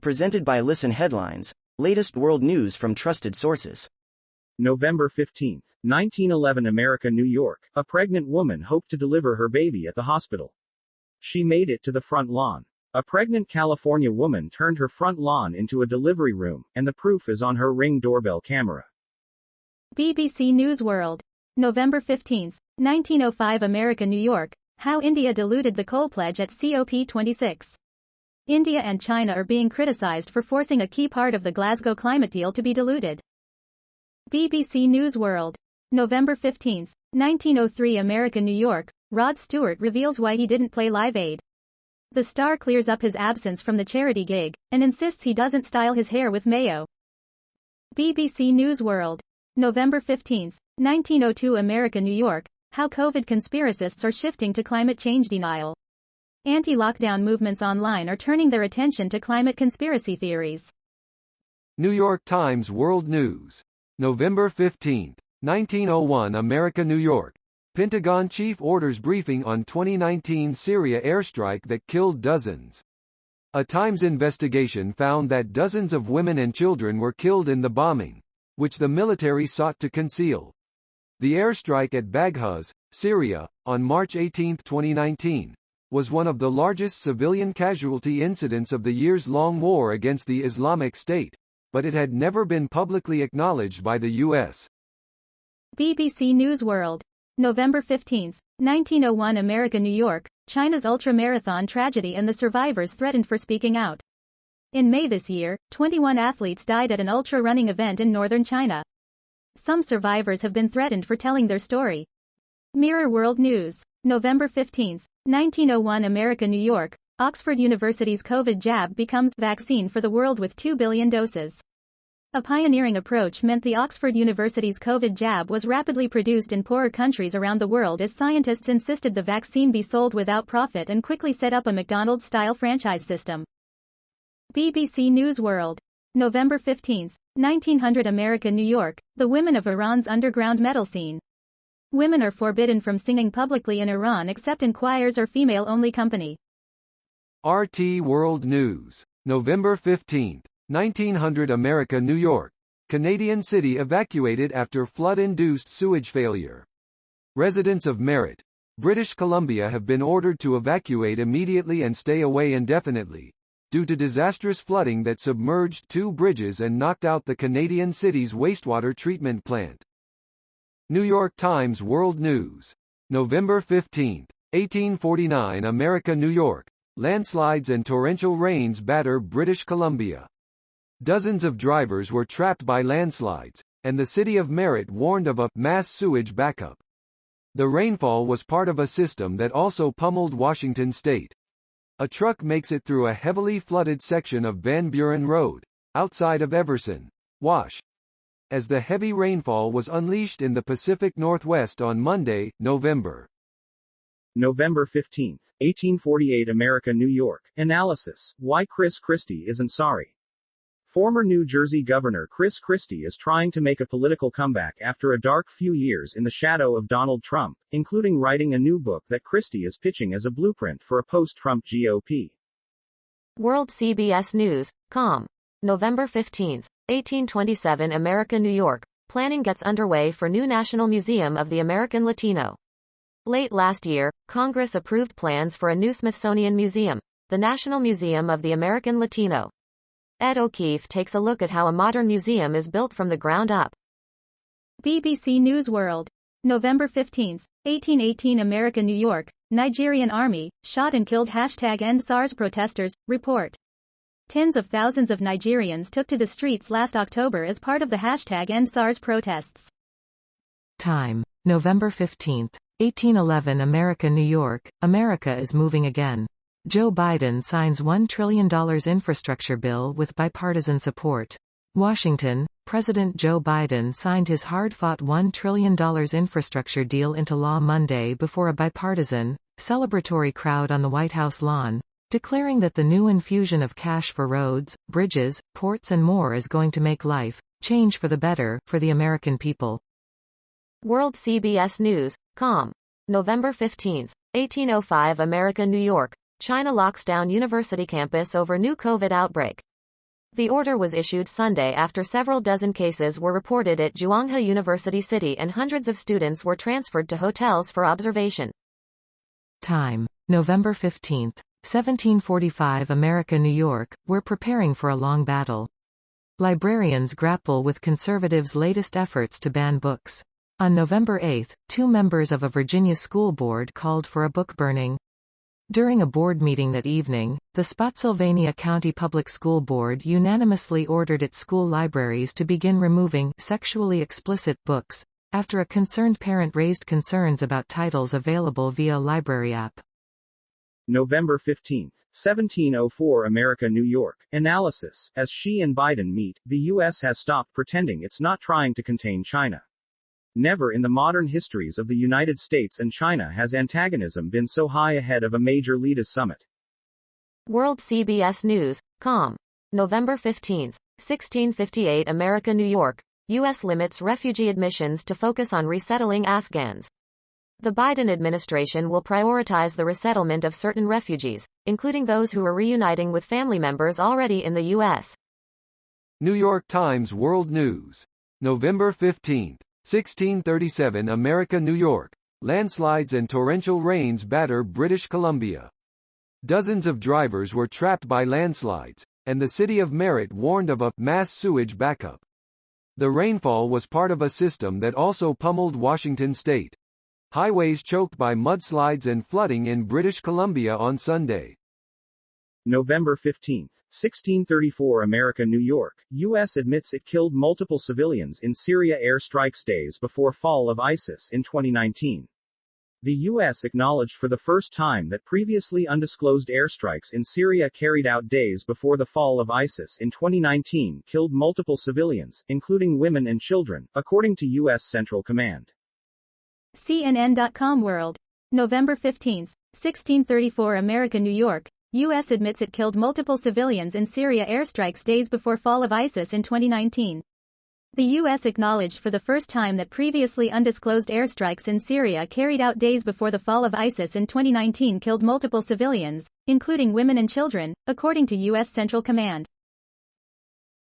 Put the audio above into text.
Presented by Listen Headlines, latest world news from trusted sources. November 15, 1911 America, New York. A pregnant woman hoped to deliver her baby at the hospital. She made it to the front lawn. A pregnant California woman turned her front lawn into a delivery room, and the proof is on her Ring doorbell camera. BBC News World. November 15, 1905 America, New York. How India diluted the coal pledge at COP26. India and China are being criticized for forcing a key part of the Glasgow climate deal to be diluted. BBC News World. November 15, 1903 America, New York. Rod Stewart reveals why he didn't play Live Aid. The star clears up his absence from the charity gig, and insists he doesn't style his hair with mayo. BBC News World. November 15, 1902 America, New York. How COVID conspiracists are shifting to climate change denial. Anti-lockdown movements online are turning their attention to climate conspiracy theories. New York Times World News. November 15, 1901 America, New York. Pentagon chief orders briefing on 2019 Syria airstrike that killed dozens. A Times investigation found that dozens of women and children were killed in the bombing, which the military sought to conceal. The airstrike at Baghouz, Syria, on March 18, 2019, was one of the largest civilian casualty incidents of the years-long war against the Islamic State, but it had never been publicly acknowledged by the U.S. BBC News World. November 15, 1901 America, New York. China's ultramarathon tragedy and the survivors threatened for speaking out. In May this year, 21 athletes died at an ultra-running event in northern China. Some survivors have been threatened for telling their story. Mirror World News. November 15, 1901 America, New York. Oxford University's COVID jab becomes vaccine for the world with 2 billion doses. A pioneering approach meant the Oxford University's COVID jab was rapidly produced in poorer countries around the world as scientists insisted the vaccine be sold without profit and quickly set up a McDonald's-style franchise system. BBC News World. November 15, 1900 America, New York. The women of Iran's underground metal scene. Women are forbidden from singing publicly in Iran except in choirs or female-only company. RT World News. November 15, 1900 America, New York. Canadian city evacuated after flood-induced sewage failure. Residents of Merritt, British Columbia have been ordered to evacuate immediately and stay away indefinitely, due to disastrous flooding that submerged 2 bridges and knocked out the Canadian city's wastewater treatment plant. New York Times World News. November 15, 1849 America, New York. Landslides and torrential rains batter British Columbia. Dozens of drivers were trapped by landslides, and the city of Merritt warned of a mass sewage backup. The rainfall was part of a system that also pummeled Washington state. A truck makes it through a heavily flooded section of Van Buren Road, outside of Everson, Wash, as the heavy rainfall was unleashed in the Pacific Northwest on Monday, November 15, 1848 America, New York. Analysis. Why Chris Christie isn't sorry. Former New Jersey Governor Chris Christie is trying to make a political comeback after a dark few years in the shadow of Donald Trump, including writing a new book that Christie is pitching as a blueprint for a post-Trump GOP. World CBS News, com. November 15, 1827 America, New York. Planning gets underway for new National Museum of the American Latino. Late last year, Congress approved plans for a new Smithsonian Museum, the National Museum of the American Latino. Ed O'Keefe takes a look at how a modern museum is built from the ground up. BBC News World. November 15, 1818 America, New York. Nigerian army, shot and killed #End SARS protesters, report. Tens of thousands of Nigerians took to the streets last October as part of the #End SARS protests. Time. November 15, 1811 America, New York. America is moving again. Joe Biden signs $1 trillion infrastructure bill with bipartisan support. Washington, President Joe Biden signed his hard-fought $1 trillion infrastructure deal into law Monday before a bipartisan, celebratory crowd on the White House lawn, declaring that the new infusion of cash for roads, bridges, ports and more is going to make life change for the better for the American people. World CBS News, com. November 15, 1805 America, New York. China locks down university campus over new COVID outbreak. The order was issued Sunday after several dozen cases were reported at Zhuanghe University City and hundreds of students were transferred to hotels for observation. Time: November 15, 1745 America, New York. We're preparing for a long battle. Librarians grapple with conservatives' latest efforts to ban books. On November 8, 2 members of a Virginia school board called for a book burning. During a board meeting that evening, the Spotsylvania County Public School Board unanimously ordered its school libraries to begin removing sexually explicit books, after a concerned parent raised concerns about titles available via a library app. November 15, 1704 America, New York. Analysis: as Xi and Biden meet, the U.S. has stopped pretending it's not trying to contain China. Never in the modern histories of the United States and China has antagonism been so high ahead of a major leaders summit. World CBS News, com. November 15, 1658 America, New York. U.S. limits refugee admissions to focus on resettling Afghans. The Biden administration will prioritize the resettlement of certain refugees, including those who are reuniting with family members already in the U.S. New York Times World News. November 15, 1637 America, New York. Landslides and torrential rains batter British Columbia. Dozens of drivers were trapped by landslides, and the city of Merritt warned of a mass sewage backup. The rainfall was part of a system that also pummeled Washington state. Highways choked by mudslides and flooding in British Columbia on Sunday. November 15, 1634 America, New York. U.S. admits it killed multiple civilians in Syria airstrikes days before fall of ISIS in 2019. The U.S. acknowledged for the first time that previously undisclosed airstrikes in Syria carried out days before the fall of ISIS in 2019 killed multiple civilians, including women and children, according to U.S. Central Command. CNN.com World. November 15, 1634 America, New York. U.S. admits it killed multiple civilians in Syria airstrikes days before fall of ISIS in 2019. The U.S. acknowledged for the first time that previously undisclosed airstrikes in Syria carried out days before the fall of ISIS in 2019 killed multiple civilians, including women and children, according to U.S. Central Command.